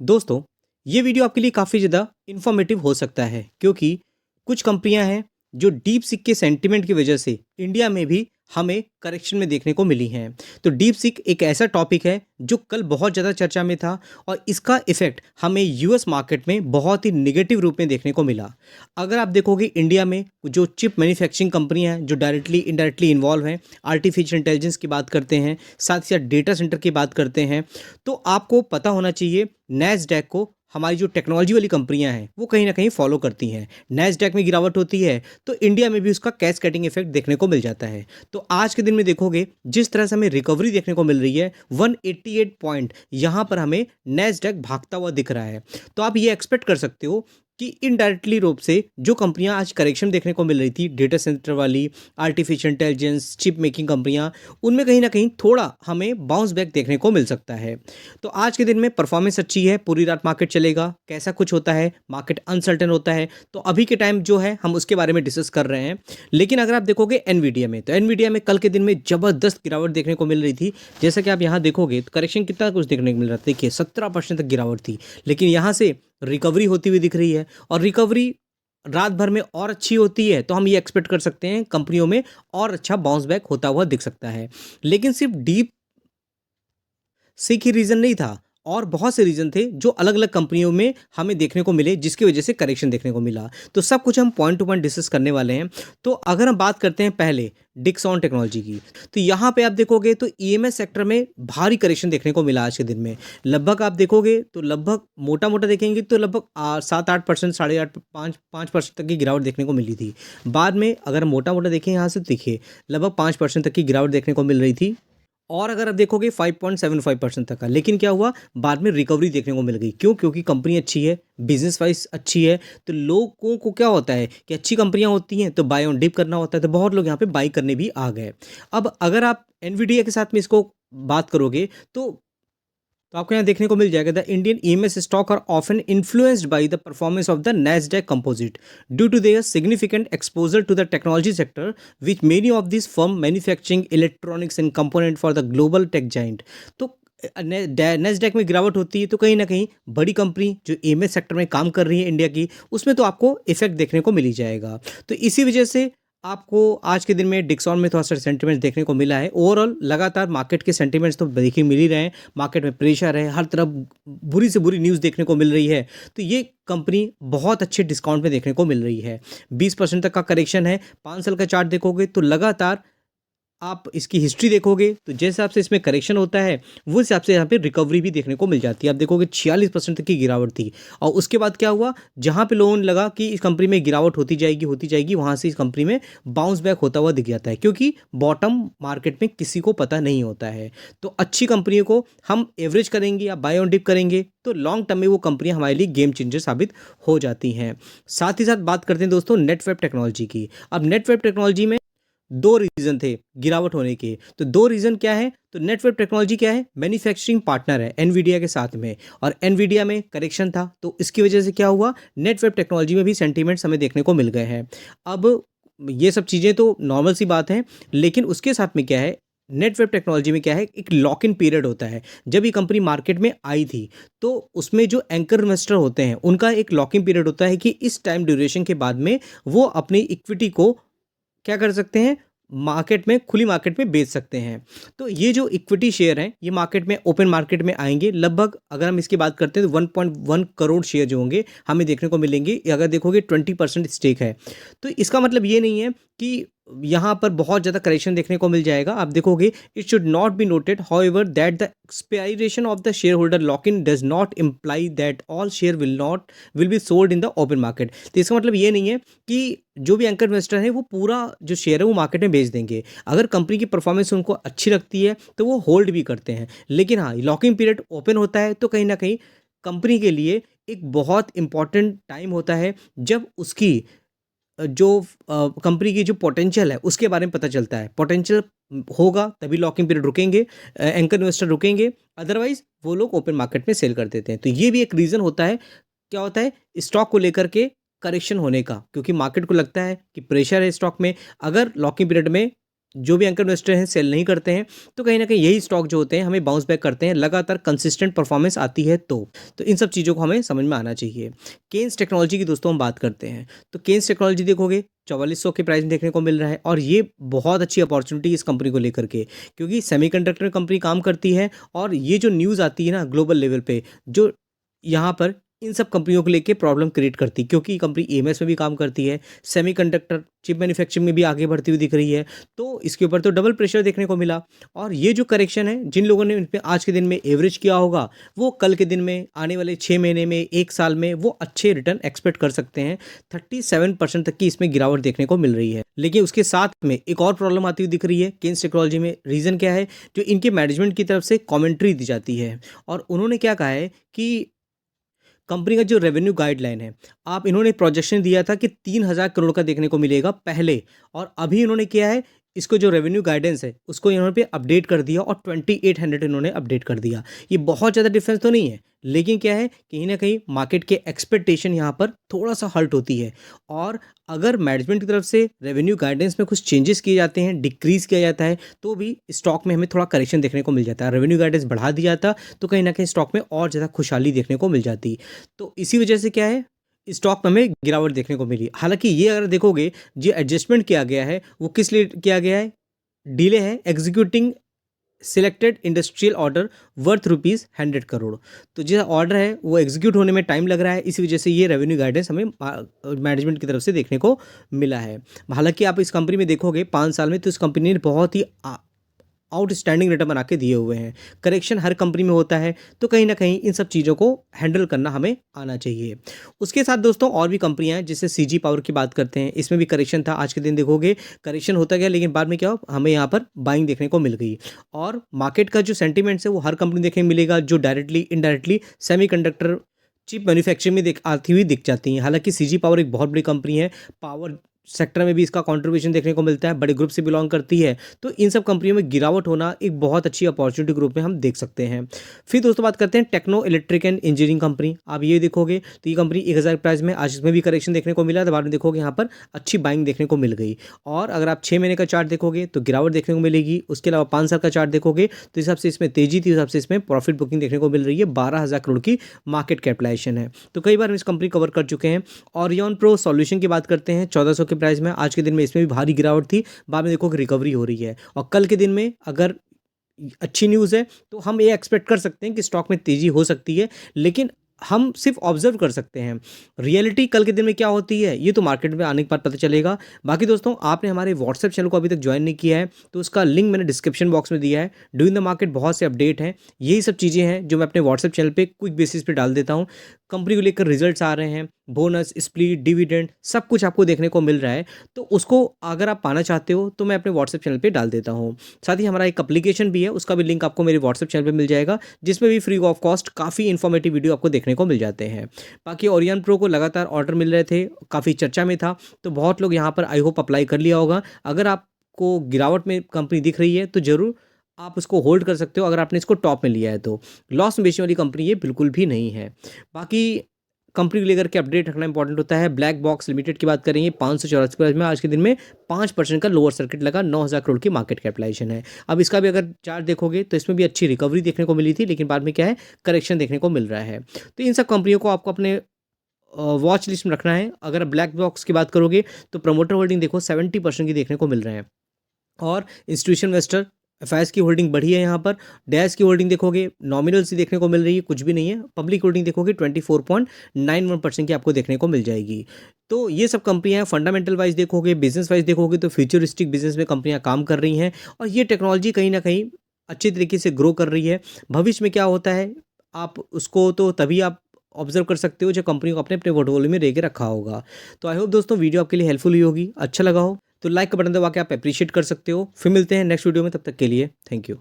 दोस्तों, ये वीडियो आपके लिए काफ़ी ज़्यादा इन्फॉर्मेटिव हो सकता है क्योंकि कुछ कंपनियां हैं जो डीप सीक के सेंटिमेंट की वजह से इंडिया में भी हमें करेक्शन में देखने को मिली हैं। तो डीप सीक एक ऐसा टॉपिक है जो कल बहुत ज़्यादा चर्चा में था और इसका इफ़ेक्ट हमें यूएस मार्केट में बहुत ही निगेटिव रूप में देखने को मिला। अगर आप देखोगे इंडिया में जो चिप मैन्युफैक्चरिंग कंपनियां हैं जो डायरेक्टली इनडायरेक्टली इन्वॉल्व हैं, आर्टिफिशियल इंटेलिजेंस की बात करते हैं, साथ ही साथ डेटा सेंटर की बात करते हैं, तो आपको पता होना चाहिए नैस्डैक को हमारी जो टेक्नोलॉजी वाली कंपनियां हैं वो कहीं ना कहीं फॉलो करती हैं। नैस्डैक में गिरावट होती है तो इंडिया में भी उसका कैस्केडिंग इफेक्ट देखने को मिल जाता है। तो आज के दिन में देखोगे जिस तरह से हमें रिकवरी देखने को मिल रही है 188 पॉइंट यहाँ पर हमें नैस्डैक भागता हुआ दिख रहा है। तो आप ये एक्सपेक्ट कर सकते हो कि इनडायरेक्टली रूप से जो कंपनियां आज करेक्शन देखने को मिल रही थी, डेटा सेंटर वाली, आर्टिफिशियल इंटेलिजेंस, चिप मेकिंग कंपनियां, उनमें कहीं ना कहीं थोड़ा हमें बाउंस बैक देखने को मिल सकता है। तो आज के दिन में परफॉर्मेंस अच्छी है, पूरी रात मार्केट चलेगा, कैसा कुछ होता है, मार्केट अनसर्टेन होता है, तो अभी के टाइम जो है हम उसके बारे में डिस्कस कर रहे हैं। लेकिन अगर आप देखोगे एनवीडिया में, तो एनवीडिया में कल के दिन में जबरदस्त गिरावट देखने को मिल रही थी। जैसा कि आप यहाँ देखोगे तो करेक्शन कितना कुछ देखने को मिल रहा था, देखिए 17% तक गिरावट थी, लेकिन यहाँ से रिकवरी होती हुई दिख रही है और रिकवरी रात भर में और अच्छी होती है तो हम ये एक्सपेक्ट कर सकते हैं कंपनियों में और अच्छा बाउंस बैक होता हुआ दिख सकता है। लेकिन सिर्फ डीप सिख ही रीज़न नहीं था, और बहुत से रीज़न थे जो अलग अलग कंपनियों में हमें देखने को मिले जिसकी वजह से करेक्शन देखने को मिला। तो सब कुछ हम पॉइंट टू पॉइंट डिस्कस करने वाले हैं। तो अगर हम बात करते हैं पहले डिक्सॉन टेक्नोलॉजी की, तो यहाँ पे आप देखोगे तो ईएमएस सेक्टर में भारी करेक्शन देखने को मिला आज के दिन में। लगभग आप देखोगे तो लगभग मोटा मोटा देखेंगे तो लगभग 7-8%, 8.5 5% तक की गिरावट देखने को मिली थी। बाद में अगर मोटा मोटा देखें यहाँ से, देखिए लगभग 5% तक की गिरावट देखने को मिल रही थी, और अगर आप देखोगे 5.75% तक का। लेकिन क्या हुआ, बाद में रिकवरी देखने को मिल गई। क्यों? क्योंकि कंपनी अच्छी है, बिजनेस वाइज अच्छी है, तो लोगों को क्या होता है कि अच्छी कंपनियां होती हैं तो बाय ऑन डिप करना होता है, तो बहुत लोग यहाँ पे बाई करने भी आ गए। अब अगर आप एनवीडिया के साथ में इसको बात करोगे तो आपको यहाँ देखने को मिल जाएगा the Indian EMS stock are often influenced by the performance of the NASDAQ composite due to their significant exposure to the technology sector which many of this firm manufacturing electronics and component for the global tech giant. तो NASDAQ में गिरावट होती है तो कहीं ना कहीं बड़ी कंपनी जो ईएमएस सेक्टर में काम कर रही है इंडिया की, उसमें तो आपको इफेक्ट देखने को मिल ही जाएगा। तो इसी वजह से आपको आज के दिन में डिक्सॉन में थोड़ा सा सेंटिमेंट्स देखने को मिला है। ओवरऑल लगातार मार्केट के सेंटिमेंट्स तो देखिए मिल ही रहे हैं, मार्केट में प्रेशर है, हर तरफ बुरी से बुरी न्यूज़ देखने को मिल रही है। तो ये कंपनी बहुत अच्छे डिस्काउंट में देखने को मिल रही है। 20% तक का करेक्शन है। 5 साल का चार्ट देखोगे तो लगातार आप इसकी हिस्ट्री देखोगे तो जिस हिसाब से इसमें करेक्शन होता है वो हिसाब से यहाँ पे रिकवरी भी देखने को मिल जाती है। आप देखोगे 46% तक की गिरावट थी, और उसके बाद क्या हुआ, जहाँ पे लोगों ने लगा कि इस कंपनी में गिरावट होती जाएगी, वहाँ से इस कंपनी में बाउंस बैक होता हुआ दिख जाता है, क्योंकि बॉटम मार्केट में किसी को पता नहीं होता है। तो अच्छी कंपनियों को हम एवरेज करेंगे या बाय ऑन डिप करेंगे तो लॉन्ग टर्म में वो कंपनियां हमारे लिए गेम चेंजर साबित हो जाती हैं। साथ ही साथ बात करते हैं दोस्तों नेटवेब टेक्नोलॉजी की। अब नेटवेब टेक्नोलॉजी में दो रीजन थे गिरावट होने के। तो दो रीजन क्या है, तो नेटवेब टेक्नोलॉजी क्या है, मैन्युफैक्चरिंग पार्टनर है एनवीडिया के साथ में, और एनवीडिया में करेक्शन था तो इसकी वजह से क्या हुआ, नेटवेब टेक्नोलॉजी में भी सेंटीमेंट्स हमें देखने को मिल गए हैं। अब ये सब चीज़ें तो नॉर्मल सी बात है, लेकिन उसके साथ में क्या है, नेटवेब टेक्नोलॉजी में क्या है, एक लॉक इन पीरियड होता है। जब ये कंपनी मार्केट में आई थी तो उसमें जो एंकर इन्वेस्टर होते हैं उनका एक लॉक इन पीरियड होता है कि इस टाइम ड्यूरेशन के बाद में वो अपनी इक्विटी को क्या कर सकते हैं, मार्केट में, खुली मार्केट में बेच सकते हैं। तो ये जो इक्विटी शेयर हैं ये मार्केट में, ओपन मार्केट में आएंगे। लगभग अगर हम इसकी बात करते हैं तो 1.1 करोड़ शेयर जो होंगे हमें देखने को मिलेंगे। अगर देखोगे 20% स्टेक है, तो इसका मतलब ये नहीं है कि यहाँ पर बहुत ज़्यादा करेक्शन देखने को मिल जाएगा। आप देखोगे it should not be noted however that the expiration of the share holder lock in does not imply that all share will be sold in the open market. तो इसका मतलब ये नहीं है कि जो भी एंकर इन्वेस्टर है वो पूरा जो शेयर है वो मार्केट में बेच देंगे। अगर कंपनी की परफॉर्मेंस उनको अच्छी लगती है तो वो होल्ड भी करते हैं। लेकिन हाँ, लॉकिंग पीरियड ओपन होता है तो कहीं ना कहीं कंपनी के लिए एक बहुत इंपॉर्टेंट टाइम होता है जब उसकी जो कंपनी की जो पोटेंशियल है उसके बारे में पता चलता है। पोटेंशियल होगा तभी लॉकिंग पीरियड रुकेंगे, एंकर इन्वेस्टर रुकेंगे, अदरवाइज वो लोग ओपन मार्केट में सेल कर देते हैं। तो ये भी एक रीज़न होता है, क्या होता है, स्टॉक को लेकर के करेक्शन होने का, क्योंकि मार्केट को लगता है कि प्रेशर है स्टॉक में। अगर लॉकिंग पीरियड में जो भी एंकर इन्वेस्टर हैं सेल नहीं करते हैं, तो कहीं ना कहीं यही स्टॉक जो होते हैं हमें बाउंस बैक करते हैं, लगातार कंसिस्टेंट परफॉर्मेंस आती है। तो इन सब चीज़ों को हमें समझ में आना चाहिए। केन्स टेक्नोलॉजी की दोस्तों हम बात करते हैं, तो केन्स टेक्नोलॉजी देखोगे 4400 के प्राइस में देखने को मिल रहा है, और ये बहुत अच्छी अपॉर्चुनिटी इस कंपनी को लेकर के, क्योंकि सेमीकंडक्टर कंपनी काम करती है, और ये जो न्यूज़ आती है ना ग्लोबल लेवल पे, जो यहाँ पर इन सब कंपनियों को लेके प्रॉब्लम क्रिएट करती है, क्योंकि कंपनी ईएमएस में भी काम करती है, सेमीकंडक्टर चिप मैन्युफैक्चरिंग में भी आगे बढ़ती हुई दिख रही है, तो इसके ऊपर तो डबल प्रेशर देखने को मिला। और ये जो करेक्शन है, जिन लोगों ने इन पे आज के दिन में एवरेज किया होगा, वो कल के दिन में, आने वाले 6 महीने में, 1 साल में वो अच्छे रिटर्न एक्सपेक्ट कर सकते हैं। 37% तक की इसमें गिरावट देखने को मिल रही है। लेकिन उसके साथ में एक और प्रॉब्लम आती हुई दिख रही है केन्स टेक्नोलॉजी में। रीज़न क्या है? जो इनके मैनेजमेंट की तरफ से कॉमेंट्री दी जाती है, और उन्होंने क्या कहा है कि कंपनी का जो रेवेन्यू गाइडलाइन है, आप इन्होंने प्रोजेक्शन दिया था कि 3000 करोड़ का देखने को मिलेगा पहले, और अभी इन्होंने किया है, इसको जो रेवेन्यू गाइडेंस है उसको इन्होंने पे अपडेट कर दिया, और 2800 इन्होंने अपडेट कर दिया। ये बहुत ज़्यादा डिफरेंस तो नहीं है, लेकिन क्या है, कहीं ना कहीं मार्केट के एक्सपेक्टेशन यहाँ पर थोड़ा सा हर्ट होती है। और अगर मैनेजमेंट की तरफ से रेवेन्यू गाइडेंस में कुछ चेंजेस किए जाते हैं, डिक्रीज किया जाता है, तो भी स्टॉक में हमें थोड़ा करेक्शन देखने को मिल जाता है। रेवेन्यू गाइडेंस बढ़ा दिया जाता तो कहीं ना कहीं स्टॉक में और ज़्यादा खुशहाली देखने को मिल जाती। तो इसी वजह से क्या है, स्टॉक में हमें गिरावट देखने को मिली। हालांकि ये अगर देखोगे, जो एडजस्टमेंट किया गया है वो किस लिए किया गया है? डिले है executing selected industrial order worth ₹100 crore. तो जो ऑर्डर है वो एग्जीक्यूट होने में टाइम लग रहा है, इसी वजह से ये रेवेन्यू गाइडेंस हमें मैनेजमेंट की तरफ से देखने को मिला है। हालांकि आप इस कंपनी में देखोगे 5 साल में, तो इस कंपनी ने बहुत ही आउटस्टैंडिंग रिटर्न बना के दिए हुए हैं। करेक्शन हर कंपनी में होता है, तो कहीं ना कहीं इन सब चीज़ों को हैंडल करना हमें आना चाहिए। उसके साथ दोस्तों और भी कंपनियां हैं, जैसे सीजी पावर की बात करते हैं, इसमें भी करेक्शन था। आज के दिन देखोगे करेक्शन होता गया, लेकिन बाद में क्या हो, हमें यहाँ पर बाइंग देखने को मिल गई। और मार्केट का जो सेंटीमेंट्स है वो हर कंपनी देखने को मिलेगा, जो directly indirectly semiconductor chip manufacturing में आती हुई दिख जाती हैं। हालांकि सीजी पावर एक बहुत बड़ी कंपनी है, पावर सेक्टर में भी इसका कंट्रीब्यूशन देखने को मिलता है, बड़े ग्रुप से बिलोंग करती है, तो इन सब कंपनियों में गिरावट होना एक बहुत अच्छी अपॉर्चुनिटी ग्रुप में हम देख सकते हैं। फिर दोस्तों बात करते हैं Techno Electric and Engineering company. आप ये देखोगे तो ये कंपनी 1000 प्राइस में, आज इसमें भी करेक्शन देखने को मिला, तो बाद में देखोगे यहाँ पर अच्छी बाइंग देखने को मिल गई। और अगर आप 6 महीने का चार्ट देखोगे तो गिरावट देखने को मिलेगी। उसके अलावा 5 साल का चार्ट देखोगे तो इस हिसाब से इसमें तेजी थी, हिसाब से इसमें प्रॉफिट बुकिंग देखने को मिल रही है। 12000 करोड़ की मार्केट कैपिटलाइजेशन है, तो कई बार हम इस कंपनी कवर कर चुके हैं। ऑरियन प्रो सॉल्यूशन की बात करते हैं 1400 के प्राइस में, आज के दिन में इसमें भी भारी गिरावट थी, बाद में देखो कि रिकवरी हो रही है। और कल के दिन में अगर अच्छी न्यूज़ है तो हम ये एक्सपेक्ट कर सकते हैं कि स्टॉक में तेज़ी हो सकती है, लेकिन हम सिर्फ ऑब्जर्व कर सकते हैं। रियलिटी कल के दिन में क्या होती है ये तो मार्केट में आने के बाद पता चलेगा। बाकी दोस्तों आपने हमारे व्हाट्सएप चैनल को अभी तक ज्वाइन नहीं किया है तो उसका लिंक मैंने डिस्क्रिप्शन बॉक्स में दिया है। डूइंग द मार्केट बहुत से अपडेट हैं, यही सब चीज़ें हैं जो मैं अपने व्हाट्सएप चैनल पे क्विक बेसिस पे डाल देता हूँ। कंपनी को लेकर रिजल्ट्स आ रहे हैं, बोनस, स्प्लिट, डिविडेंड, सब कुछ आपको देखने को मिल रहा है, तो उसको अगर आप पाना चाहते हो तो मैं अपने व्हाट्सएप चैनल पे डाल देता हूँ। साथ ही हमारा एक एप्लीकेशन भी है, उसका भी लिंक आपको मेरे व्हाट्सएप चैनल पे मिल जाएगा, जिसमें भी फ्री ऑफ कॉस्ट काफ़ी इन्फॉर्मेटिव वीडियो आपको देखने को मिल जाते हैं। बाकी ओरियन प्रो को लगातार ऑर्डर मिल रहे थे, काफ़ी चर्चा में था, तो बहुत लोग यहाँ पर आई होप अप्लाई कर लिया होगा। अगर आपको गिरावट में कंपनी दिख रही है तो ज़रूर आप उसको होल्ड कर सकते हो, अगर आपने इसको टॉप में लिया है तो। लॉस में बेचने वाली कंपनी ये बिल्कुल भी नहीं है। बाकी कंपनी को लेकर के अपडेट रखना इंपॉर्टेंट होता है। ब्लैक बॉक्स लिमिटेड की बात करेंगे 584 प्राइस में, आज के दिन में 5% का लोअर सर्किट लगा, 9000 करोड़ की मार्केट कैपिटलाइजेशन है। अब इसका भी अगर चार्ट देखोगे तो इसमें भी अच्छी रिकवरी देखने को मिली थी, लेकिन बाद में क्या है, करेक्शन देखने को मिल रहा है। तो इन सब कंपनियों को आपको अपने वॉच लिस्ट में रखना है। अगर ब्लैक बॉक्स की बात करोगे तो प्रमोटर होल्डिंग देखो 70% की देखने को मिल रहे हैं, और इंस्टीट्यूशन इन्वेस्टर एफआईएस की होल्डिंग बढ़ी है। यहाँ पर डैश की होल्डिंग देखोगे नॉमिनल सी देखने को मिल रही है, कुछ भी नहीं है। पब्लिक होल्डिंग देखोगे 24.91% की आपको देखने को मिल जाएगी। तो ये सब कंपनियां फंडामेंटल वाइज देखोगे, बिजनेस वाइज देखोगे तो फ्यूचरिस्टिक बिजनेस में कंपनियां काम कर रही हैं, और ये टेक्नोलॉजी कहीं ना कहीं अच्छे तरीके से ग्रो कर रही है। भविष्य में क्या होता है आप उसको तो तभी आप ऑब्जर्व कर सकते हो जब कंपनी को अपने अपने पोर्टफोलियो में लेके रखा होगा। तो आई होप दोस्तों वीडियो आपके लिए हेल्पफुल हुई होगी, अच्छा लगा हो तो लाइक का बटन दबा के आप अप्रिशिएट कर सकते हो। फिर मिलते हैं नेक्स्ट वीडियो में, तब तक के लिए थैंक यू।